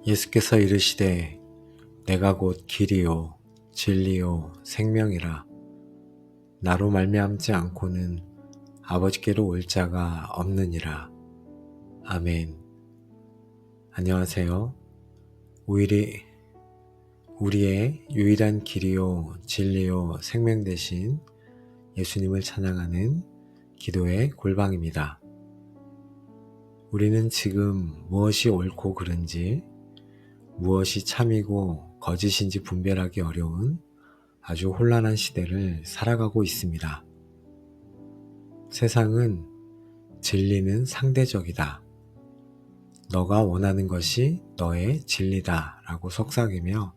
예수께서 이르시되 내가 곧 길이요 진리요 생명이라. 나로 말미암지 않고는 아버지께로 올 자가 없느니라. 아멘. 안녕하세요. 우리의 유일한 길이요 진리요 생명 되신 예수님을 찬양하는 기도의 골방입니다. 우리는 지금 무엇이 옳고 그른지, 무엇이 참이고 거짓인지 분별하기 어려운 아주 혼란한 시대를 살아가고 있습니다. 세상은 진리는 상대적이다. 너가 원하는 것이 너의 진리다 라고 속삭이며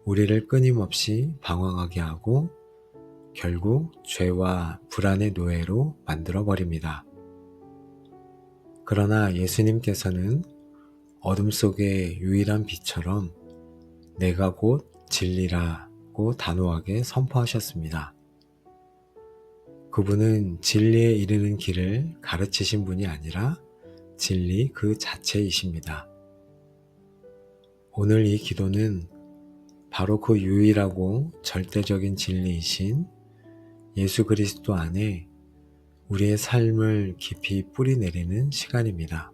우리를 끊임없이 방황하게 하고 결국 죄와 불안의 노예로 만들어버립니다. 그러나 예수님께서는 어둠 속의 유일한 빛처럼 내가 곧 진리라고 단호하게 선포하셨습니다. 그분은 진리에 이르는 길을 가르치신 분이 아니라 진리 그 자체이십니다. 오늘 이 기도는 바로 그 유일하고 절대적인 진리이신 예수 그리스도 안에 우리의 삶을 깊이 뿌리내리는 시간입니다.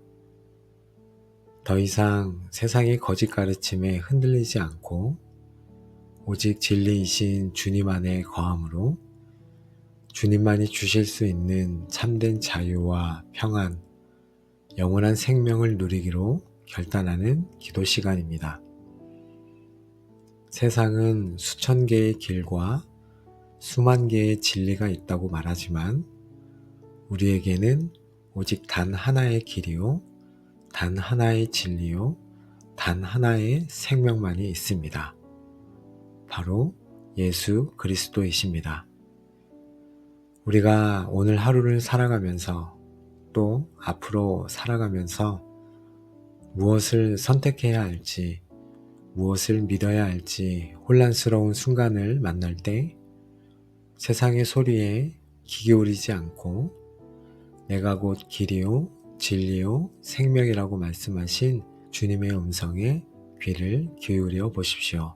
더 이상 세상의 거짓 가르침에 흔들리지 않고 오직 진리이신 주님 안에 거함으로 주님만이 주실 수 있는 참된 자유와 평안, 영원한 생명을 누리기로 결단하는 기도 시간입니다. 세상은 수천 개의 길과 수만 개의 진리가 있다고 말하지만 우리에게는 오직 단 하나의 길이요, 단 하나의 진리요, 단 하나의 생명만이 있습니다. 바로 예수 그리스도이십니다. 우리가 오늘 하루를 살아가면서 또 앞으로 살아가면서 무엇을 선택해야 할지, 무엇을 믿어야 할지 혼란스러운 순간을 만날 때 세상의 소리에 귀 기울이지 않고 내가 곧 길이요 진리요 생명이라고 말씀하신 주님의 음성에 귀를 기울여 보십시오.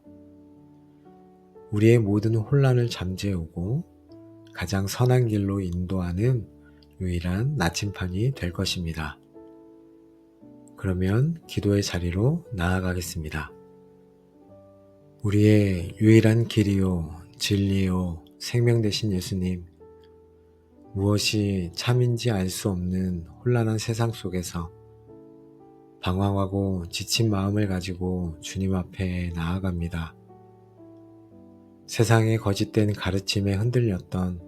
우리의 모든 혼란을 잠재우고 가장 선한 길로 인도하는 유일한 나침판이 될 것입니다. 그러면 기도의 자리로 나아가겠습니다. 우리의 유일한 길이요 진리요 생명 되신 예수님, 무엇이 참인지 알 수 없는 혼란한 세상 속에서 방황하고 지친 마음을 가지고 주님 앞에 나아갑니다. 세상의 거짓된 가르침에 흔들렸던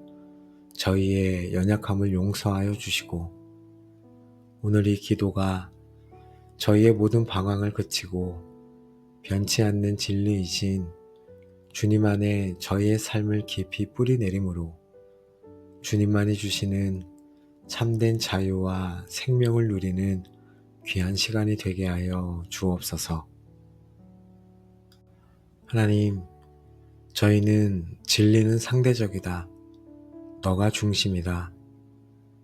저희의 연약함을 용서하여 주시고 오늘 이 기도가 저희의 모든 방황을 그치고 변치 않는 진리이신 주님 안에 저희의 삶을 깊이 뿌리내림으로 주님만이 주시는 참된 자유와 생명을 누리는 귀한 시간이 되게 하여 주옵소서. 하나님, 저희는 진리는 상대적이다. 너가 중심이다.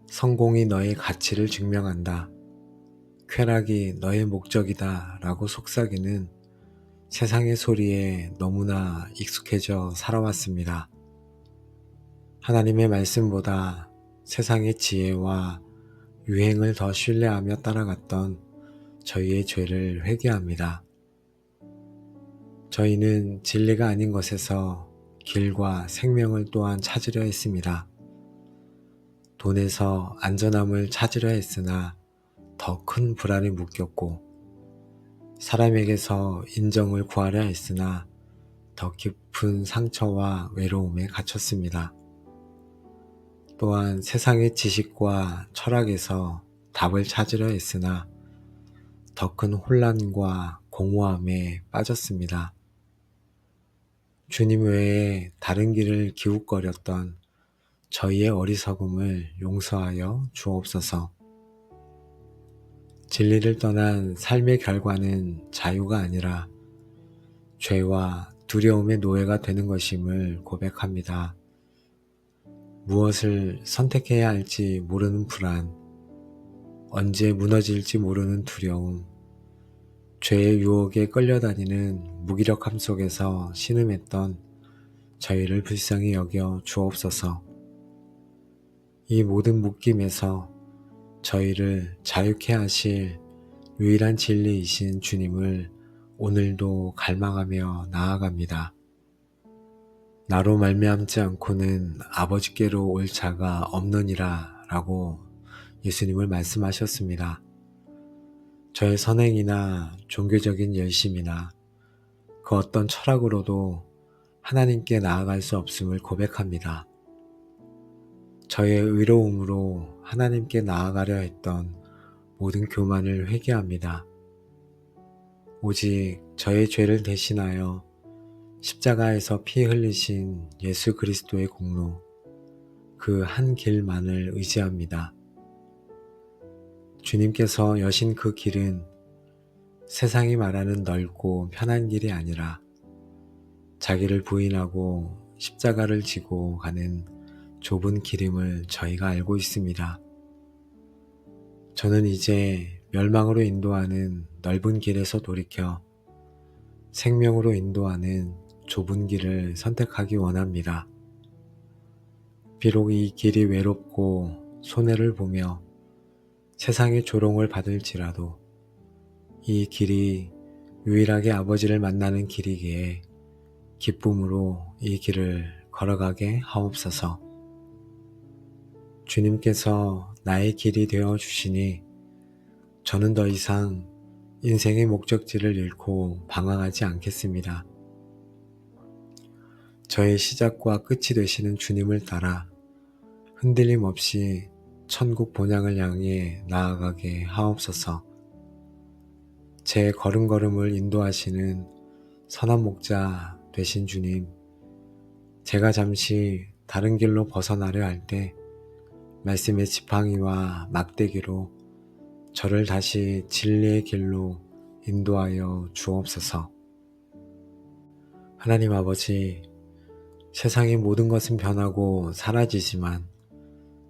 성공이 너의 가치를 증명한다. 쾌락이 너의 목적이다 라고 속삭이는 세상의 소리에 너무나 익숙해져 살아왔습니다. 하나님의 말씀보다 세상의 지혜와 유행을 더 신뢰하며 따라갔던 저희의 죄를 회개합니다. 저희는 진리가 아닌 것에서 길과 생명을 또한 찾으려 했습니다. 돈에서 안전함을 찾으려 했으나 더 큰 불안에 묶였고 사람에게서 인정을 구하려 했으나 더 깊은 상처와 외로움에 갇혔습니다. 또한 세상의 지식과 철학에서 답을 찾으려 했으나 더 큰 혼란과 공허함에 빠졌습니다. 주님 외에 다른 길을 기웃거렸던 저희의 어리석음을 용서하여 주옵소서. 진리를 떠난 삶의 결과는 자유가 아니라 죄와 두려움의 노예가 되는 것임을 고백합니다. 무엇을 선택해야 할지 모르는 불안, 언제 무너질지 모르는 두려움, 죄의 유혹에 끌려다니는 무기력함 속에서 신음했던 저희를 불쌍히 여겨 주옵소서. 이 모든 묶임에서 저희를 자유케 하실 유일한 진리이신 주님을 오늘도 갈망하며 나아갑니다. 나로 말미암지 않고는 아버지께로 올 자가 없느니라 라고 예수님을 말씀하셨습니다. 저의 선행이나 종교적인 열심이나 그 어떤 철학으로도 하나님께 나아갈 수 없음을 고백합니다. 저의 의로움으로 하나님께 나아가려 했던 모든 교만을 회개합니다. 오직 저의 죄를 대신하여 십자가에서 피 흘리신 예수 그리스도의 공로, 그 한 길만을 의지합니다. 주님께서 여신 그 길은 세상이 말하는 넓고 편한 길이 아니라 자기를 부인하고 십자가를 지고 가는 좁은 길임을 저희가 알고 있습니다. 저는 이제 멸망으로 인도하는 넓은 길에서 돌이켜 생명으로 인도하는 좁은 길을 선택하기 원합니다. 비록 이 길이 외롭고 손해를 보며 세상의 조롱을 받을지라도 이 길이 유일하게 아버지를 만나는 길이기에 기쁨으로 이 길을 걸어가게 하옵소서. 주님께서 나의 길이 되어 주시니 저는 더 이상 인생의 목적지를 잃고 방황하지 않겠습니다. 저의 시작과 끝이 되시는 주님을 따라 흔들림 없이 천국 본향을 향해 나아가게 하옵소서. 제 걸음걸음을 인도하시는 선한 목자 되신 주님, 제가 잠시 다른 길로 벗어나려 할 때 말씀의 지팡이와 막대기로 저를 다시 진리의 길로 인도하여 주옵소서. 하나님 아버지, 세상의 모든 것은 변하고 사라지지만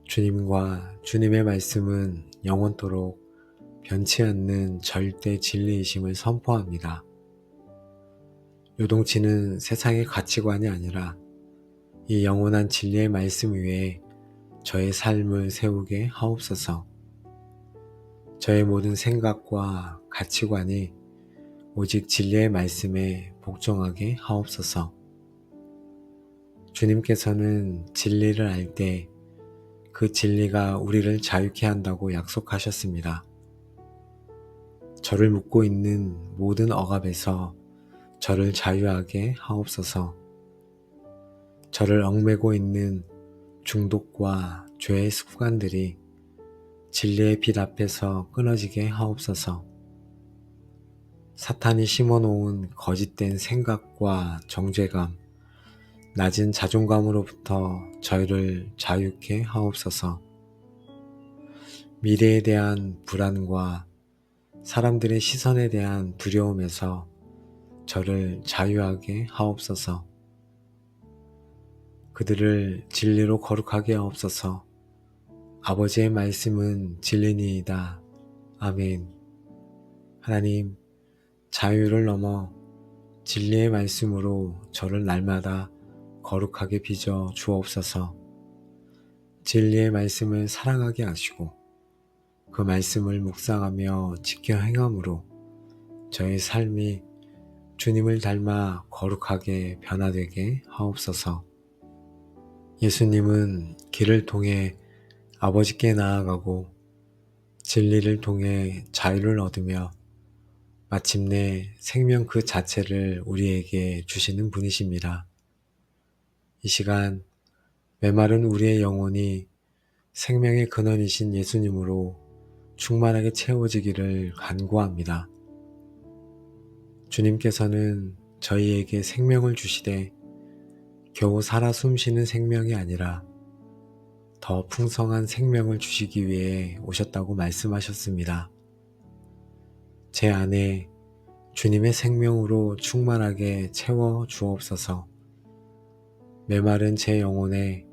주님과 주님의 말씀은 영원토록 변치 않는 절대 진리이심을 선포합니다. 요동치는 세상의 가치관이 아니라 이 영원한 진리의 말씀 위에 저의 삶을 세우게 하옵소서. 저의 모든 생각과 가치관이 오직 진리의 말씀에 복종하게 하옵소서. 주님께서는 진리를 알 때 그 진리가 우리를 자유케 한다고 약속하셨습니다. 저를 묶고 있는 모든 억압에서 저를 자유하게 하옵소서. 저를 얽매고 있는 중독과 죄의 습관들이 진리의 빛 앞에서 끊어지게 하옵소서. 사탄이 심어놓은 거짓된 생각과 정죄감, 낮은 자존감으로부터 저희를 자유케 하옵소서. 미래에 대한 불안과 사람들의 시선에 대한 두려움에서 저를 자유하게 하옵소서. 그들을 진리로 거룩하게 하옵소서. 아버지의 말씀은 진리니이다. 아멘. 하나님, 자유를 넘어 진리의 말씀으로 저를 날마다 거룩하게 빚어 주옵소서. 진리의 말씀을 사랑하게 하시고 그 말씀을 묵상하며 지켜 행함으로 저의 삶이 주님을 닮아 거룩하게 변화되게 하옵소서. 예수님은 길을 통해 아버지께 나아가고 진리를 통해 자유를 얻으며 마침내 생명 그 자체를 우리에게 주시는 분이십니다. 이 시간 메마른 우리의 영혼이 생명의 근원이신 예수님으로 충만하게 채워지기를 간구합니다. 주님께서는 저희에게 생명을 주시되 겨우 살아 숨쉬는 생명이 아니라 더 풍성한 생명을 주시기 위해 오셨다고 말씀하셨습니다. 제 안에 주님의 생명으로 충만하게 채워 주옵소서. 메마른 제 영혼에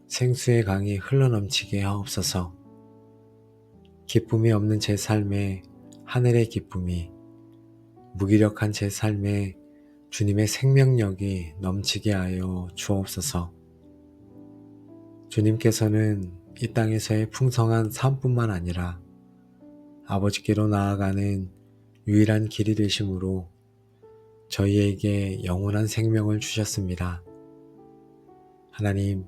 생수의 강이 흘러넘치게 하옵소서. 기쁨이 없는 제 삶에 하늘의 기쁨이, 무기력한 제 삶에 주님의 생명력이 넘치게 하여 주옵소서. 주님께서는 이 땅에서의 풍성한 삶뿐만 아니라 아버지께로 나아가는 유일한 길이 되심으로 저희에게 영원한 생명을 주셨습니다. 하나님,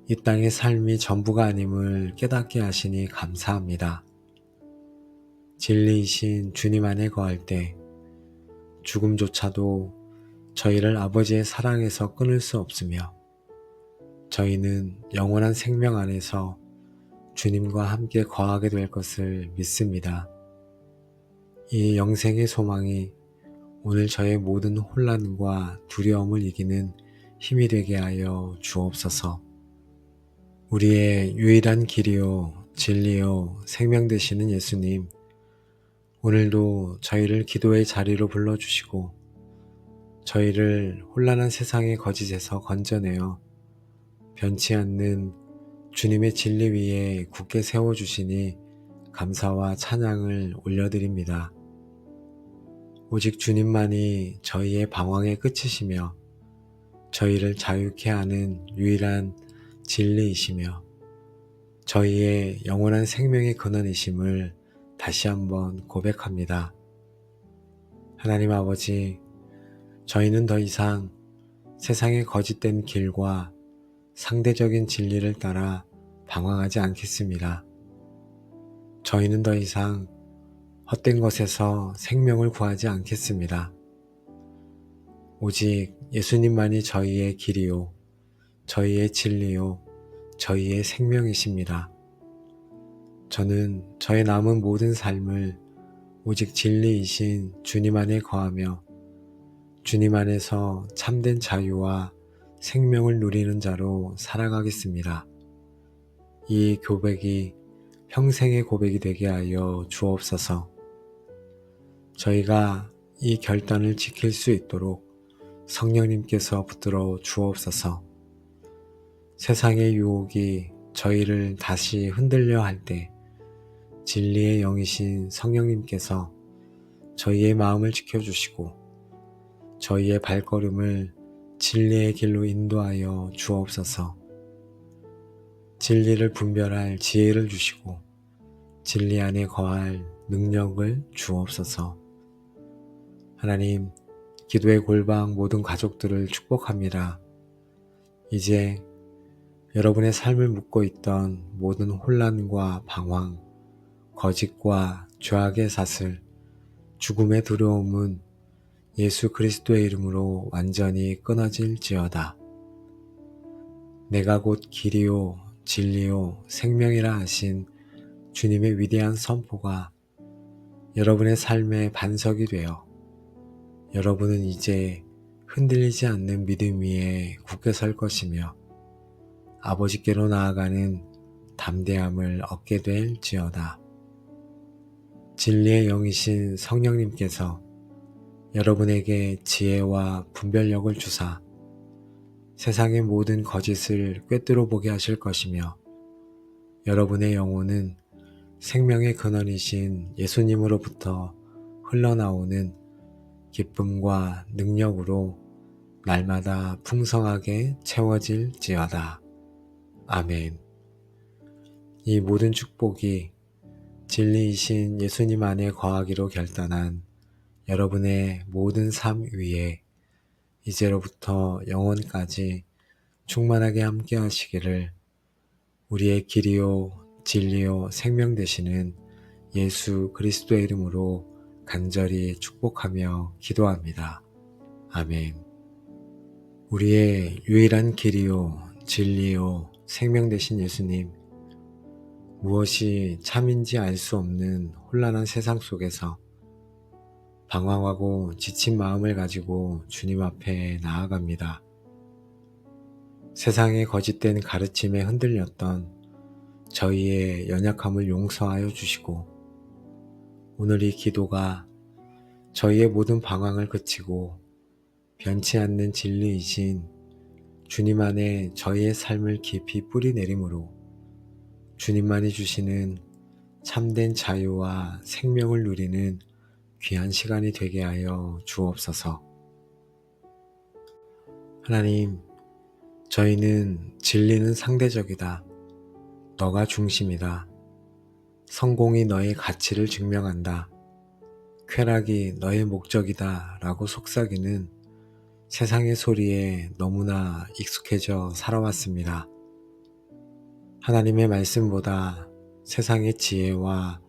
이 땅의 삶이 전부가 아님을 깨닫게 하시니 감사합니다. 진리이신 주님 안에 거할 때 죽음조차도 저희를 아버지의 사랑에서 끊을 수 없으며 저희는 영원한 생명 안에서 주님과 함께 거하게 될 것을 믿습니다. 이 영생의 소망이 오늘 저의 모든 혼란과 두려움을 이기는 힘이 되게 하여 주옵소서. 우리의 유일한 길이요 진리요 생명 되시는 예수님, 오늘도 저희를 기도의 자리로 불러주시고 저희를 혼란한 세상의 거짓에서 건져내어 변치 않는 주님의 진리 위에 굳게 세워주시니 감사와 찬양을 올려드립니다. 오직 주님만이 저희의 방황의 끝이시며 저희를 자유케 하는 유일한 진리이시며 저희의 영원한 생명의 근원이심을 다시 한번 고백합니다. 하나님 아버지, 저희는 더 이상 세상의 거짓된 길과 상대적인 진리를 따라 방황하지 않겠습니다. 저희는 더 이상 헛된 것에서 생명을 구하지 않겠습니다. 오직 예수님만이 저희의 길이요, 저희의 진리요, 저희의 생명이십니다. 저는 저의 남은 모든 삶을 오직 진리이신 주님 안에 거하며 주님 안에서 참된 자유와 생명을 누리는 자로 살아가겠습니다. 이 고백이 평생의 고백이 되게 하여 주옵소서. 저희가 이 결단을 지킬 수 있도록 성령님께서 붙들어 주옵소서. 세상의 유혹이 저희를 다시 흔들려 할 때 진리의 영이신 성령님께서 저희의 마음을 지켜주시고 저희의 발걸음을 진리의 길로 인도하여 주옵소서. 진리를 분별할 지혜를 주시고 진리 안에 거할 능력을 주옵소서. 하나님, 기도의 골방 모든 가족들을 축복합니다. 이제 여러분의 삶을 묶고 있던 모든 혼란과 방황, 거짓과 죄악의 사슬, 죽음의 두려움은 예수 그리스도의 이름으로 완전히 끊어질지어다. 내가 곧 길이요 진리요 생명이라 하신 주님의 위대한 선포가 여러분의 삶의 반석이 되어 여러분은 이제 흔들리지 않는 믿음 위에 굳게 설 것이며 아버지께로 나아가는 담대함을 얻게 될지어다. 진리의 영이신 성령님께서 여러분에게 지혜와 분별력을 주사 세상의 모든 거짓을 꿰뚫어 보게 하실 것이며 여러분의 영혼은 생명의 근원이신 예수님으로부터 흘러나오는 기쁨과 능력으로 날마다 풍성하게 채워질지어다. 아멘. 이 모든 축복이 진리이신 예수님 안에 거하기로 결단한 여러분의 모든 삶 위에 이제로부터 영원까지 충만하게 함께 하시기를 우리의 길이요 진리요 생명 되시는 예수 그리스도의 이름으로 간절히 축복하며 기도합니다. 아멘. 우리의 유일한 길이요 진리요 생명 되신 예수님, 무엇이 참인지 알 수 없는 혼란한 세상 속에서 방황하고 지친 마음을 가지고 주님 앞에 나아갑니다. 세상의 거짓된 가르침에 흔들렸던 저희의 연약함을 용서하여 주시고 오늘 이 기도가 저희의 모든 방황을 그치고 변치 않는 진리이신 주님 안에 저희의 삶을 깊이 뿌리 내림으로 주님만이 주시는 참된 자유와 생명을 누리는 귀한 시간이 되게 하여 주옵소서. 하나님, 저희는 진리는 상대적이다. 너가 중심이다. 성공이 너의 가치를 증명한다. 쾌락이 너의 목적이다 라고 속삭이는 세상의 소리에 너무나 익숙해져 살아왔습니다. 하나님의 말씀보다 세상의 지혜와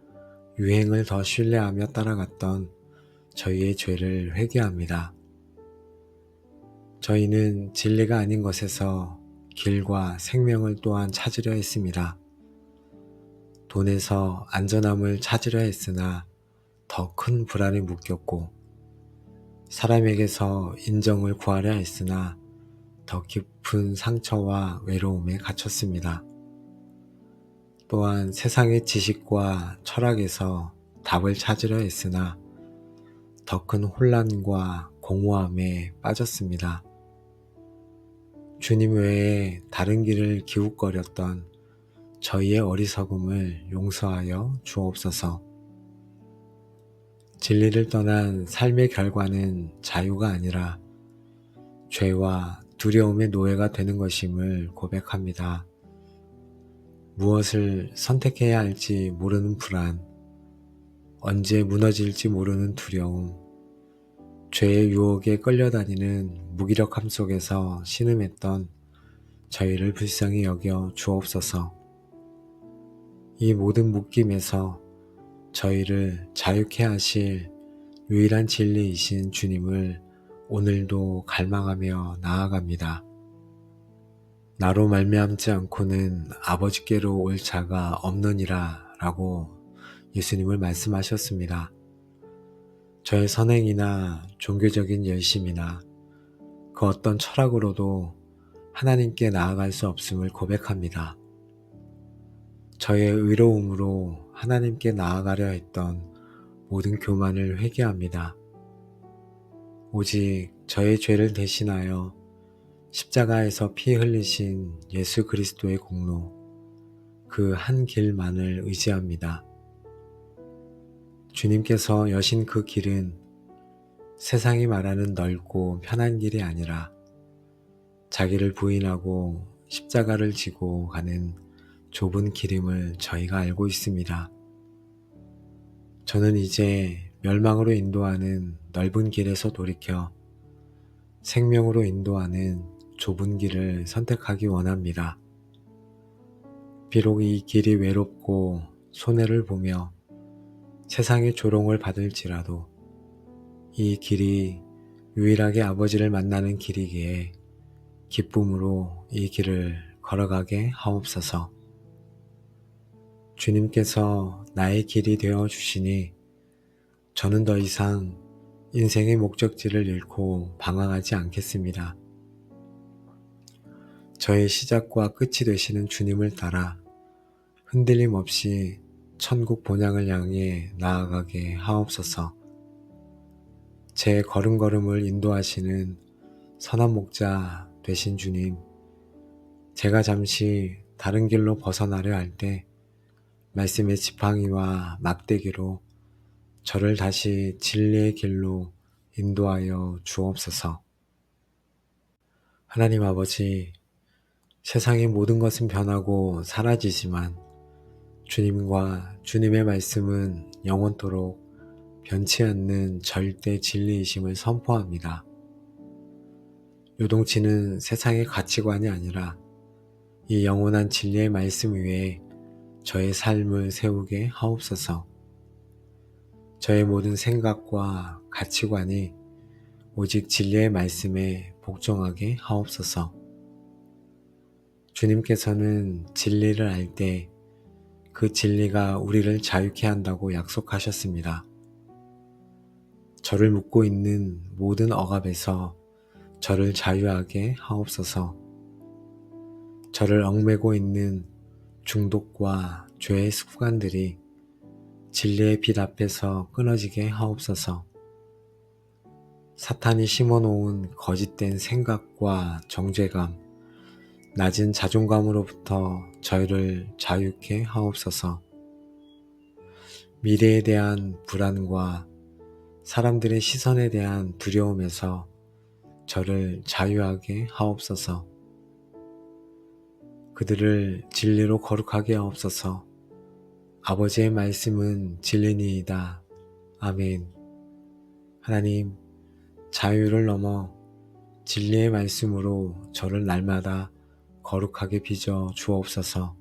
유행을 더 신뢰하며 따라갔던 저희의 죄를 회개합니다. 저희는 진리가 아닌 것에서 길과 생명을 또한 찾으려 했습니다. 돈에서 안전함을 찾으려 했으나 더 큰 불안에 묶였고, 사람에게서 인정을 구하려 했으나 더 깊은 상처와 외로움에 갇혔습니다. 또한 세상의 지식과 철학에서 답을 찾으려 했으나 더 큰 혼란과 공허함에 빠졌습니다. 주님 외에 다른 길을 기웃거렸던 저희의 어리석음을 용서하여 주옵소서. 진리를 떠난 삶의 결과는 자유가 아니라 죄와 두려움의 노예가 되는 것임을 고백합니다. 무엇을 선택해야 할지 모르는 불안, 언제 무너질지 모르는 두려움, 죄의 유혹에 끌려다니는 무기력함 속에서 신음했던 저희를 불쌍히 여겨 주옵소서. 이 모든 묶임에서 저희를 자유케 하실 유일한 진리이신 주님을 오늘도 갈망하며 나아갑니다. 나로 말미암지 않고는 아버지께로 올 자가 없느니라 라고 예수님을 말씀하셨습니다. 저의 선행이나 종교적인 열심이나 그 어떤 철학으로도 하나님께 나아갈 수 없음을 고백합니다. 저의 의로움으로 하나님께 나아가려 했던 모든 교만을 회개합니다. 오직 저의 죄를 대신하여 십자가에서 피 흘리신 예수 그리스도의 공로, 그 한 길만을 의지합니다. 주님께서 여신 그 길은 세상이 말하는 넓고 편한 길이 아니라 자기를 부인하고 십자가를 지고 가는 좁은 길임을 저희가 알고 있습니다. 저는 이제 멸망으로 인도하는 넓은 길에서 돌이켜 생명으로 인도하는 좁은 길을 선택하기 원합니다. 비록 이 길이 외롭고 손해를 보며 세상의 조롱을 받을지라도 이 길이 유일하게 아버지를 만나는 길이기에 기쁨으로 이 길을 걸어가게 하옵소서. 주님께서 나의 길이 되어 주시니 저는 더 이상 인생의 목적지를 잃고 방황하지 않겠습니다. 저의 시작과 끝이 되시는 주님을 따라 흔들림 없이 천국 본향을 향해 나아가게 하옵소서. 제 걸음걸음을 인도하시는 선한 목자 되신 주님, 제가 잠시 다른 길로 벗어나려 할 때 말씀의 지팡이와 막대기로 저를 다시 진리의 길로 인도하여 주옵소서. 하나님 아버지, 세상의 모든 것은 변하고 사라지지만 주님과 주님의 말씀은 영원토록 변치 않는 절대 진리이심을 선포합니다. 요동치는 세상의 가치관이 아니라 이 영원한 진리의 말씀 위에 저의 삶을 세우게 하옵소서. 저의 모든 생각과 가치관이 오직 진리의 말씀에 복종하게 하옵소서. 주님께서는 진리를 알 때 그 진리가 우리를 자유케 한다고 약속하셨습니다. 저를 묶고 있는 모든 억압에서 저를 자유하게 하옵소서. 저를 얽매고 있는 중독과 죄의 습관들이 진리의 빛 앞에서 끊어지게 하옵소서. 사탄이 심어놓은 거짓된 생각과 정죄감, 낮은 자존감으로부터 저희를 자유케 하옵소서. 미래에 대한 불안과 사람들의 시선에 대한 두려움에서 저를 자유하게 하옵소서. 그들을 진리로 거룩하게 하옵소서. 아버지의 말씀은 진리니이다. 아멘. 하나님, 자유를 넘어 진리의 말씀으로 저를 날마다 거룩하게 빚어 주옵소서.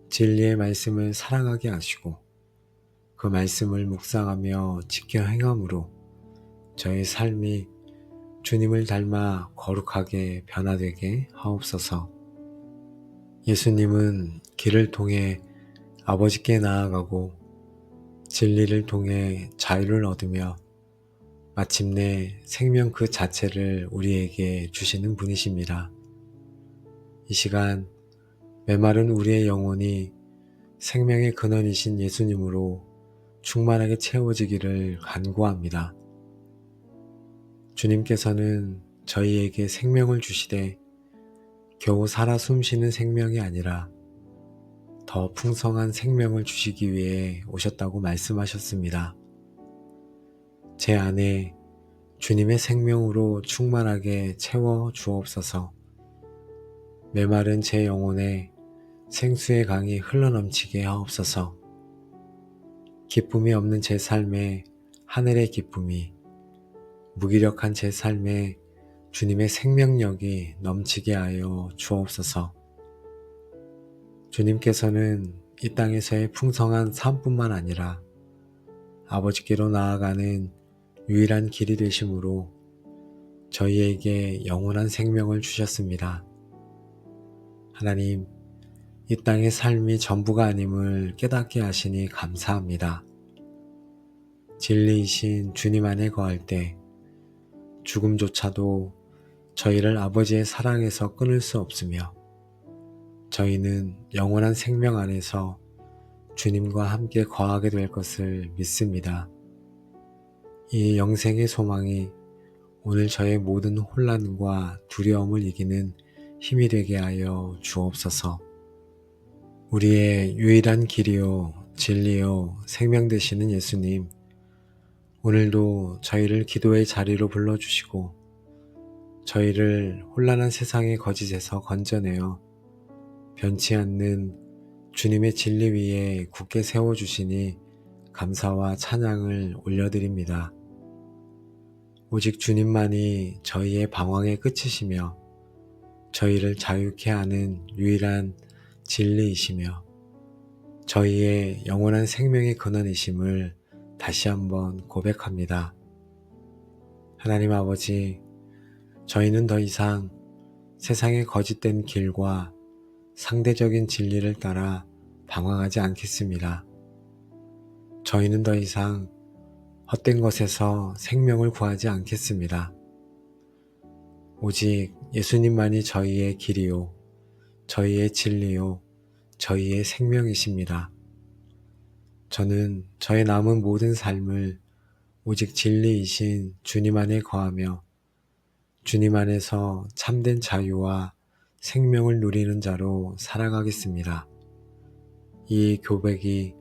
진리의 말씀을 사랑하게 하시고 그 말씀을 묵상하며 지켜 행함으로 저의 삶이 주님을 닮아 거룩하게 변화되게 하옵소서. 예수님은 길을 통해 아버지께 나아가고 진리를 통해 자유를 얻으며 마침내 생명 그 자체를 우리에게 주시는 분이십니다. 이 시간 메마른 우리의 영혼이 생명의 근원이신 예수님으로 충만하게 채워지기를 간구합니다. 주님께서는 저희에게 생명을 주시되 겨우 살아 숨쉬는 생명이 아니라 더 풍성한 생명을 주시기 위해 오셨다고 말씀하셨습니다. 제 안에 주님의 생명으로 충만하게 채워 주옵소서. 메마른 제 영혼에 생수의 강이 흘러넘치게 하옵소서. 기쁨이 없는 제 삶에 하늘의 기쁨이, 무기력한 제 삶에 주님의 생명력이 넘치게 하여 주옵소서. 주님께서는 이 땅에서의 풍성한 삶뿐만 아니라 아버지께로 나아가는 유일한 길이 되심으로 저희에게 영원한 생명을 주셨습니다. 하나님, 이 땅의 삶이 전부가 아님을 깨닫게 하시니 감사합니다. 진리이신 주님 안에 거할 때 죽음조차도 저희를 아버지의 사랑에서 끊을 수 없으며 저희는 영원한 생명 안에서 주님과 함께 거하게 될 것을 믿습니다. 이 영생의 소망이 오늘 저의 모든 혼란과 두려움을 이기는 힘이 되게 하여 주옵소서. 우리의 유일한 길이요 진리요 생명 되시는 예수님, 오늘도 저희를 기도의 자리로 불러주시고 저희를 혼란한 세상의 거짓에서 건져내어 변치 않는 주님의 진리 위에 굳게 세워주시니 감사와 찬양을 올려드립니다. 오직 주님만이 저희의 방황의 끝이시며 저희를 자유케 하는 유일한 진리이시며 저희의 영원한 생명의 근원이심을 다시 한번 고백합니다. 하나님 아버지, 저희는 더 이상 세상의 거짓된 길과 상대적인 진리를 따라 방황하지 않겠습니다. 저희는 더 이상 헛된 것에서 생명을 구하지 않겠습니다. 오직 예수님만이 저희의 길이요, 저희의 진리요, 저희의 생명이십니다. 저는 저의 남은 모든 삶을 오직 진리이신 주님 안에 거하며 주님 안에서 참된 자유와 생명을 누리는 자로 살아가겠습니다. 이 고백이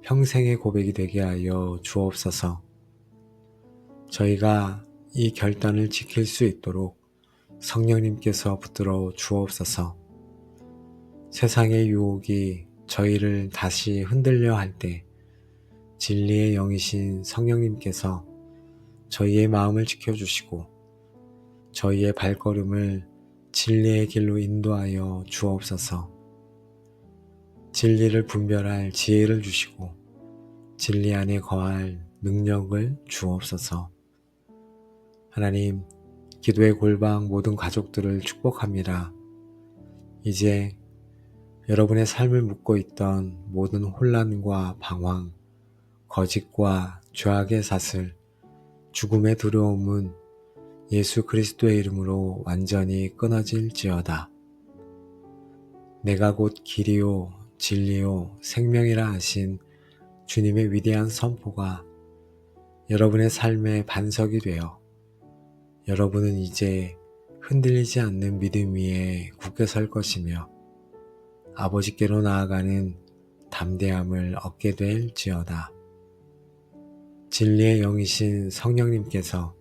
평생의 고백이 되게 하여 주옵소서. 저희가 이 결단을 지킬 수 있도록 성령님께서 붙들어 주옵소서. 세상의 유혹이 저희를 다시 흔들려 할 때 진리의 영이신 성령님께서 저희의 마음을 지켜주시고 저희의 발걸음을 진리의 길로 인도하여 주옵소서. 진리를 분별할 지혜를 주시고 진리 안에 거할 능력을 주옵소서. 하나님, 기도의 골방 모든 가족들을 축복합니다. 이제 여러분의 삶을 묶고 있던 모든 혼란과 방황, 거짓과 죄악의 사슬, 죽음의 두려움은 예수 그리스도의 이름으로 완전히 끊어질지어다. 내가 곧 길이요 진리요 생명이라 하신 주님의 위대한 선포가 여러분의 삶의 반석이 되어 여러분은 이제 흔들리지 않는 믿음 위에 굳게 설 것이며 아버지께로 나아가는 담대함을 얻게 될지어다. 진리의 영이신 성령님께서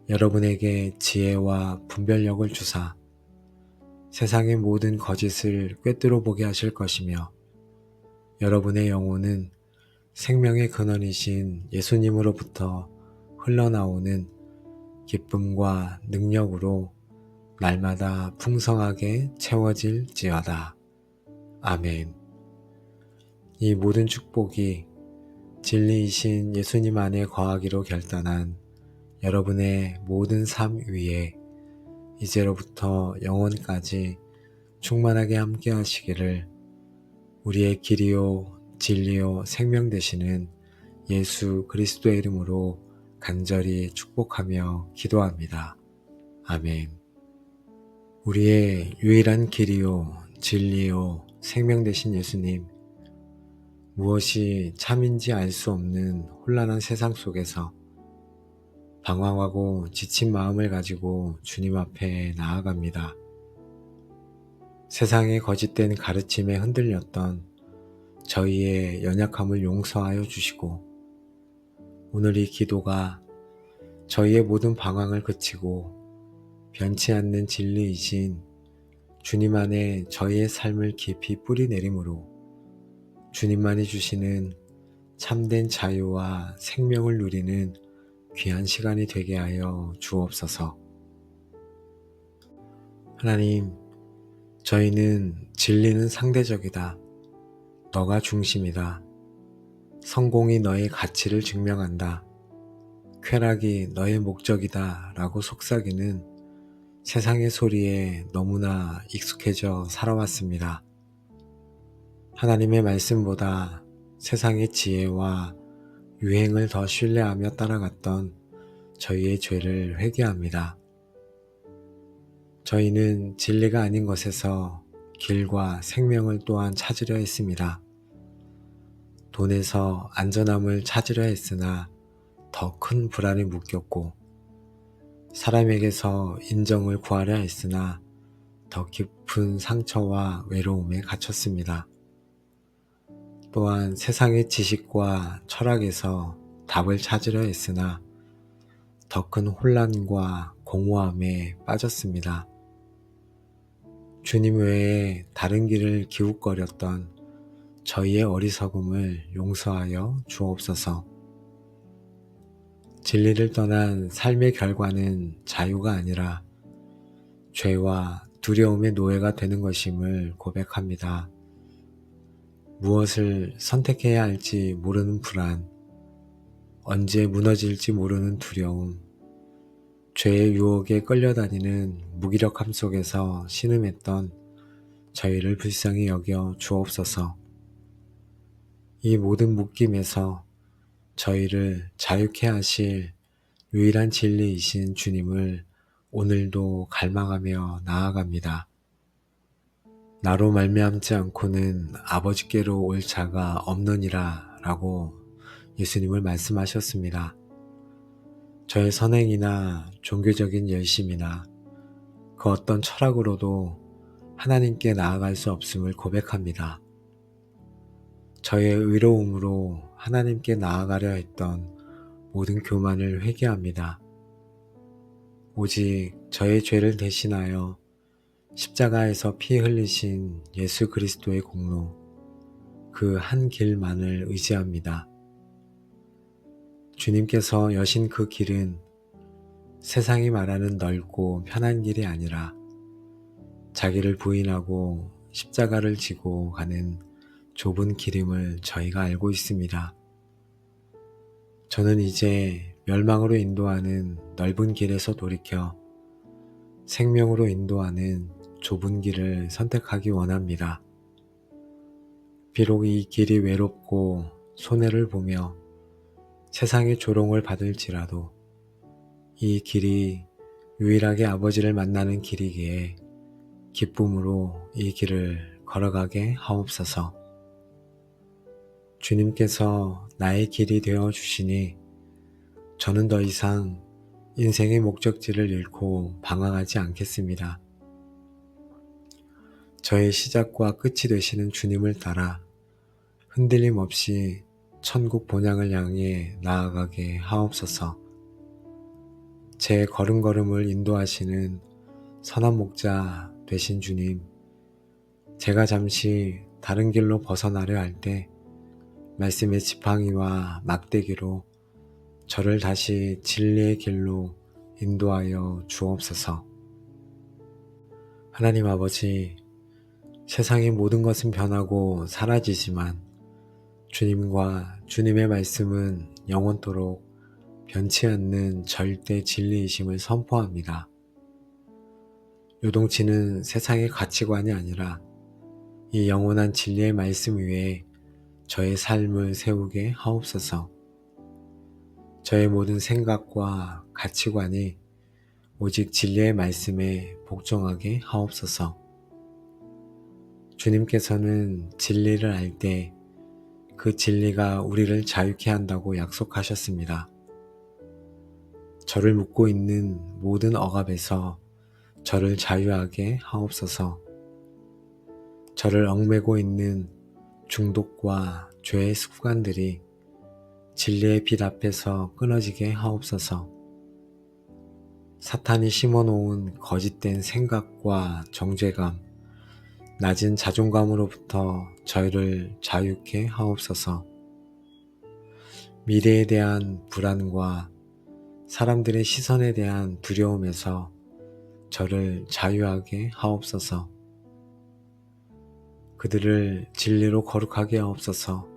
여러분에게 지혜와 분별력을 주사 세상의 모든 거짓을 꿰뚫어 보게 하실 것이며 여러분의 영혼은 생명의 근원이신 예수님으로부터 흘러나오는 기쁨과 능력으로 날마다 풍성하게 채워질지어다. 아멘. 이 모든 축복이 진리이신 예수님 안에 거하기로 결단한 여러분의 모든 삶 위에 이제로부터 영원까지 충만하게 함께 하시기를 우리의 길이요 진리요 생명 되시는 예수 그리스도의 이름으로 간절히 축복하며 기도합니다. 아멘. 우리의 유일한 길이요 진리요 생명 되신 예수님, 무엇이 참인지 알 수 없는 혼란한 세상 속에서 방황하고 지친 마음을 가지고 주님 앞에 나아갑니다. 세상의 거짓된 가르침에 흔들렸던 저희의 연약함을 용서하여 주시고 오늘 이 기도가 저희의 모든 방황을 그치고 변치 않는 진리이신 주님 안에 저희의 삶을 깊이 뿌리내림으로 주님만이 주시는 참된 자유와 생명을 누리는 귀한 시간이 되게 하여 주옵소서. 하나님, 저희는 진리는 상대적이다. 너가 중심이다. 성공이 너의 가치를 증명한다. 쾌락이 너의 목적이다 라고 속삭이는 세상의 소리에 너무나 익숙해져 살아왔습니다. 하나님의 말씀보다 세상의 지혜와 유행을 더 신뢰하며 따라갔던 저희의 죄를 회개합니다. 저희는 진리가 아닌 것에서 길과 생명을 또한 찾으려 했습니다. 돈에서 안전함을 찾으려 했으나 더 큰 불안에 묶였고 사람에게서 인정을 구하려 했으나 더 깊은 상처와 외로움에 갇혔습니다. 또한 세상의 지식과 철학에서 답을 찾으려 했으나 더 큰 혼란과 공허함에 빠졌습니다. 주님 외에 다른 길을 기웃거렸던 저희의 어리석음을 용서하여 주옵소서. 진리를 떠난 삶의 결과는 자유가 아니라 죄와 두려움의 노예가 되는 것임을 고백합니다. 무엇을 선택해야 할지 모르는 불안, 언제 무너질지 모르는 두려움, 죄의 유혹에 끌려다니는 무기력함 속에서 신음했던 저희를 불쌍히 여겨 주옵소서. 이 모든 묶임에서 저희를 자유케 하실 유일한 진리이신 주님을 오늘도 갈망하며 나아갑니다. 나로 말미암지 않고는 아버지께로 올 자가 없느니라 라고 예수님을 말씀하셨습니다. 저의 선행이나 종교적인 열심이나 그 어떤 철학으로도 하나님께 나아갈 수 없음을 고백합니다. 저의 의로움으로 하나님께 나아가려 했던 모든 교만을 회개합니다. 오직 저의 죄를 대신하여 십자가에서 피 흘리신 예수 그리스도의 공로, 그 한 길만을 의지합니다. 주님께서 여신 그 길은 세상이 말하는 넓고 편한 길이 아니라 자기를 부인하고 십자가를 지고 가는 좁은 길임을 저희가 알고 있습니다. 저는 이제 멸망으로 인도하는 넓은 길에서 돌이켜 생명으로 인도하는 좁은 길을 선택하기 원합니다. 비록 이 길이 외롭고 손해를 보며 세상의 조롱을 받을지라도 이 길이 유일하게 아버지를 만나는 길이기에 기쁨으로 이 길을 걸어가게 하옵소서. 주님께서 나의 길이 되어 주시니 저는 더 이상 인생의 목적지를 잃고 방황하지 않겠습니다. 저의 시작과 끝이 되시는 주님을 따라 흔들림 없이 천국 본향을 향해 나아가게 하옵소서. 제 걸음걸음을 인도하시는 선한 목자 되신 주님, 제가 잠시 다른 길로 벗어나려 할 때 말씀의 지팡이와 막대기로 저를 다시 진리의 길로 인도하여 주옵소서. 하나님 아버지, 세상의 모든 것은 변하고 사라지지만 주님과 주님의 말씀은 영원토록 변치 않는 절대 진리이심을 선포합니다. 요동치는 세상의 가치관이 아니라 이 영원한 진리의 말씀 위에 저의 삶을 세우게 하옵소서. 저의 모든 생각과 가치관이 오직 진리의 말씀에 복종하게 하옵소서. 주님께서는 진리를 알 때 그 진리가 우리를 자유케 한다고 약속하셨습니다. 저를 묶고 있는 모든 억압에서 저를 자유하게 하옵소서. 저를 얽매고 있는 중독과 죄의 습관들이 진리의 빛 앞에서 끊어지게 하옵소서. 사탄이 심어놓은 거짓된 생각과 정죄감, 낮은 자존감으로부터 저희를 자유케 하옵소서. 미래에 대한 불안과 사람들의 시선에 대한 두려움에서 저를 자유하게 하옵소서. 그들을 진리로 거룩하게 하옵소서.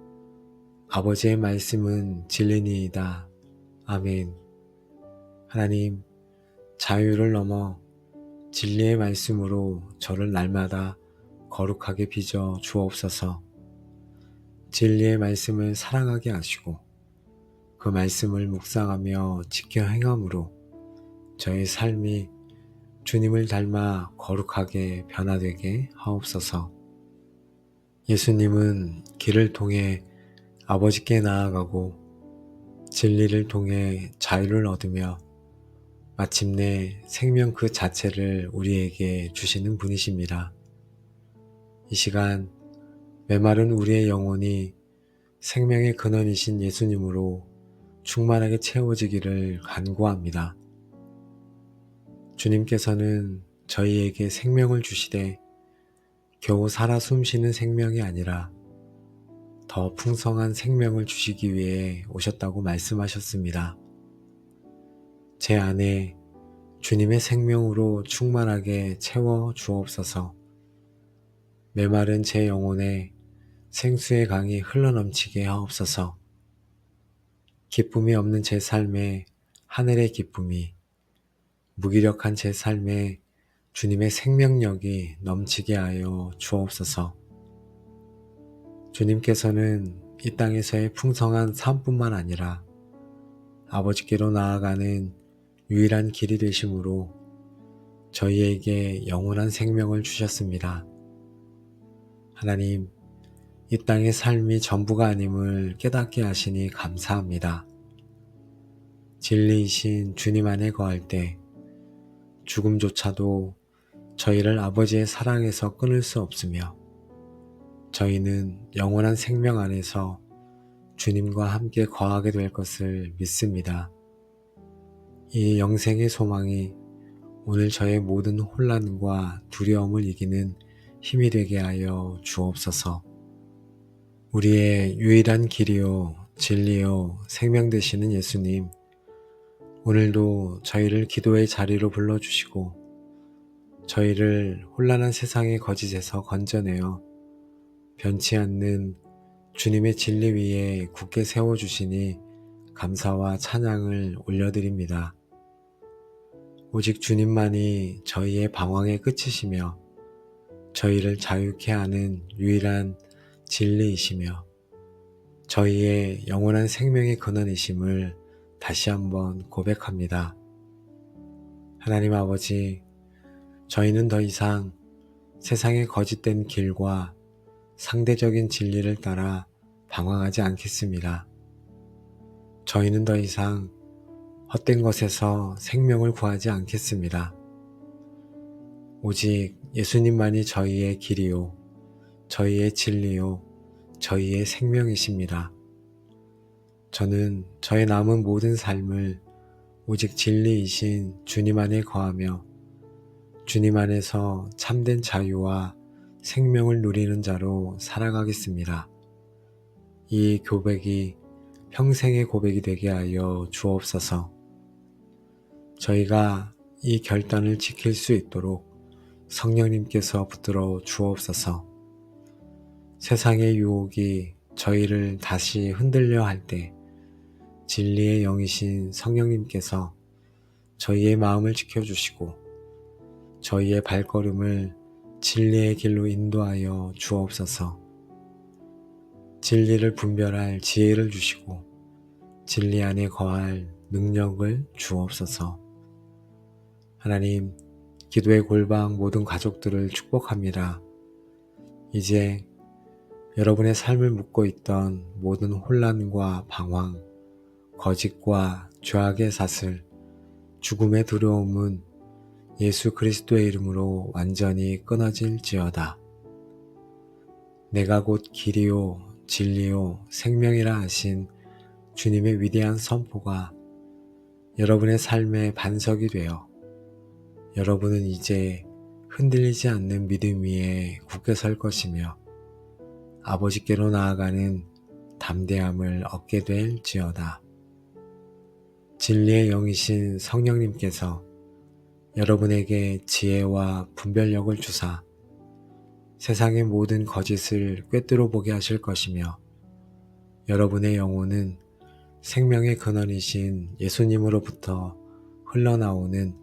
아버지의 말씀은 진리니이다. 아멘. 하나님, 자유를 넘어 진리의 말씀으로 저를 날마다 거룩하게 빚어 주옵소서. 진리의 말씀을 사랑하게 하시고 그 말씀을 묵상하며 지켜 행함으로 저의 삶이 주님을 닮아 거룩하게 변화되게 하옵소서. 예수님은 길을 통해 아버지께 나아가고 진리를 통해 자유를 얻으며 마침내 생명 그 자체를 우리에게 주시는 분이십니다. 이 시간 메마른 우리의 영혼이 생명의 근원이신 예수님으로 충만하게 채워지기를 간구합니다. 주님께서는 저희에게 생명을 주시되 겨우 살아 숨쉬는 생명이 아니라 더 풍성한 생명을 주시기 위해 오셨다고 말씀하셨습니다. 제 안에 주님의 생명으로 충만하게 채워 주옵소서. 메마른 제 영혼에 생수의 강이 흘러넘치게 하옵소서. 기쁨이 없는 제 삶에 하늘의 기쁨이, 무기력한 제 삶에 주님의 생명력이 넘치게 하여 주옵소서. 주님께서는 이 땅에서의 풍성한 삶뿐만 아니라 아버지께로 나아가는 유일한 길이 되심으로 저희에게 영원한 생명을 주셨습니다. 하나님, 이 땅의 삶이 전부가 아님을 깨닫게 하시니 감사합니다. 진리이신 주님 안에 거할 때 죽음조차도 저희를 아버지의 사랑에서 끊을 수 없으며 저희는 영원한 생명 안에서 주님과 함께 거하게 될 것을 믿습니다. 이 영생의 소망이 오늘 저의 모든 혼란과 두려움을 이기는 힘이 되게 하여 주옵소서. 우리의 유일한 길이요 진리요 생명 되시는 예수님, 오늘도 저희를 기도의 자리로 불러주시고 저희를 혼란한 세상의 거짓에서 건져내어 변치 않는 주님의 진리 위에 굳게 세워주시니 감사와 찬양을 올려드립니다. 오직 주님만이 저희의 방황의 끝이시며 저희를 자유케 하는 유일한 진리이시며 저희의 영원한 생명의 근원이심을 다시 한번 고백합니다. 하나님 아버지, 저희는 더 이상 세상의 거짓된 길과 상대적인 진리를 따라 방황하지 않겠습니다. 저희는 더 이상 헛된 것에서 생명을 구하지 않겠습니다. 오직 예수님만이 저희의 길이요, 저희의 진리요, 저희의 생명이십니다. 저는 저의 남은 모든 삶을 오직 진리이신 주님 안에 거하며 주님 안에서 참된 자유와 생명을 누리는 자로 살아가겠습니다. 이 고백이 평생의 고백이 되게 하여 주옵소서. 저희가 이 결단을 지킬 수 있도록 성령님께서 붙들어 주옵소서. 세상의 유혹이 저희를 다시 흔들려 할 때 진리의 영이신 성령님께서 저희의 마음을 지켜주시고 저희의 발걸음을 진리의 길로 인도하여 주옵소서. 진리를 분별할 지혜를 주시고 진리 안에 거할 능력을 주옵소서. 하나님, 기도의 골방 모든 가족들을 축복합니다. 이제 여러분의 삶을 묶고 있던 모든 혼란과 방황, 거짓과 죄악의 사슬, 죽음의 두려움은 예수 그리스도의 이름으로 완전히 끊어질지어다. 내가 곧 길이요 진리요 생명이라 하신 주님의 위대한 선포가 여러분의 삶의 반석이 되어 여러분은 이제 흔들리지 않는 믿음 위에 굳게 설 것이며 아버지께로 나아가는 담대함을 얻게 될지어다. 진리의 영이신 성령님께서 여러분에게 지혜와 분별력을 주사 세상의 모든 거짓을 꿰뚫어 보게 하실 것이며 여러분의 영혼은 생명의 근원이신 예수님으로부터 흘러나오는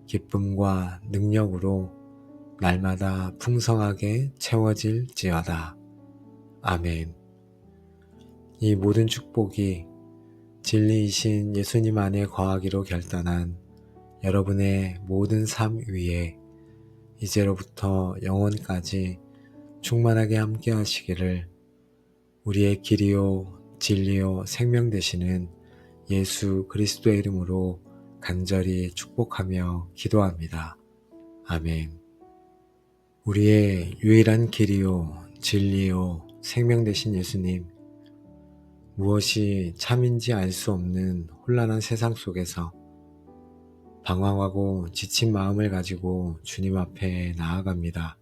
기쁨과 능력으로 날마다 풍성하게 채워질지어다. 아멘. 이 모든 축복이 진리이신 예수님 안에 거하기로 결단한 여러분의 모든 삶 위에 이제로부터 영원까지 충만하게 함께 하시기를 우리의 길이요 진리요 생명 되시는 예수 그리스도의 이름으로 간절히 축복하며 기도합니다. 아멘. 우리의 유일한 길이요 진리요 생명 되신 예수님, 무엇이 참인지 알 수 없는 혼란한 세상 속에서 방황하고 지친 마음을 가지고 주님 앞에 나아갑니다.